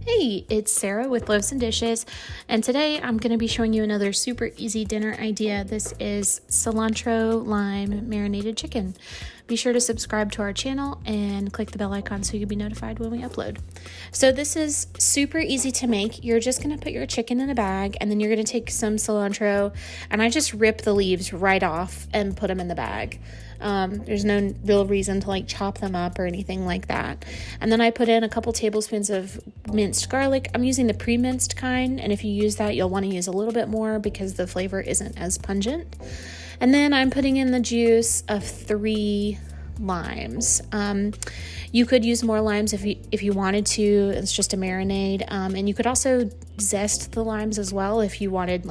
Hey, it's Sarah with Loaves and Dishes, and today I'm going to be showing you another super easy dinner idea. This is cilantro lime marinated chicken. Be sure to subscribe to our channel and click the bell icon so you'll be notified when we upload. So this is super easy to make. You're just going to put your chicken in a bag, and then you're going to take some cilantro, and I just rip the leaves right off and put them in the bag. There's no real reason to chop them up or anything like that. And then I put in a couple tablespoons of minced garlic. I'm using the pre-minced kind, and if you use that, you'll want to use a little bit more because the flavor isn't as pungent. And then I'm putting in the juice of 3 limes. You could use more limes if you wanted to. It's just a marinade. And you could also zest the limes as well if you wanted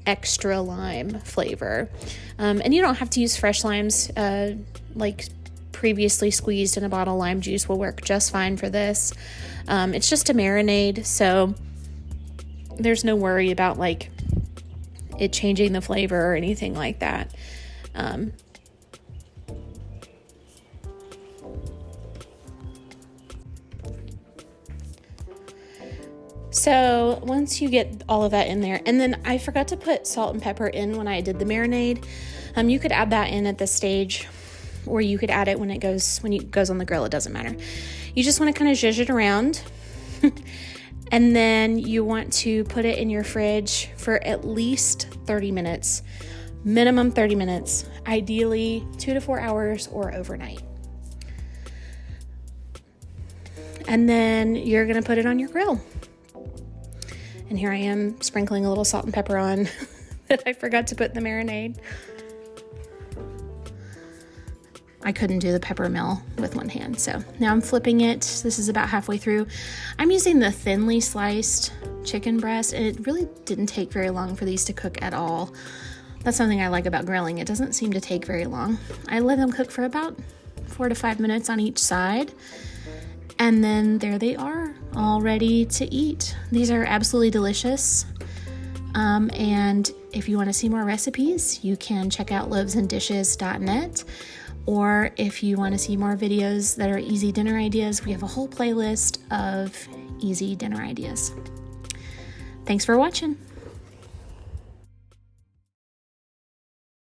extra lime flavor. And you don't have to use fresh limes. Previously squeezed in a bottle lime juice will work just fine for this. It's just a marinade, so there's no worry about it changing the flavor or anything like that. So once you get all of that in there, and then I forgot to put salt and pepper in when I did the marinade. You could add that in at this stage, or you could add it when it goes on the grill. It doesn't matter. You just want to kind of zhuzh it around. And then you want to put it in your fridge for at least 30 minutes, minimum 30 minutes, ideally 2 to 4 hours or overnight. And then you're going to put it on your grill. And here I am sprinkling a little salt and pepper on that I forgot to put in the marinade. I couldn't do the pepper mill with one hand, so now I'm flipping it. This is about halfway through. I'm using the thinly sliced chicken breast, and it really didn't take very long for these to cook at all. That's something I like about grilling. It doesn't seem to take very long. I let them cook for about 4 to 5 minutes on each side, and then there they are, all ready to eat. These are absolutely delicious. And if you want to see more recipes, you can check out loavesandishes.net. Or if you want to see more videos that are easy dinner ideas, we have a whole playlist of easy dinner ideas. Thanks for watching.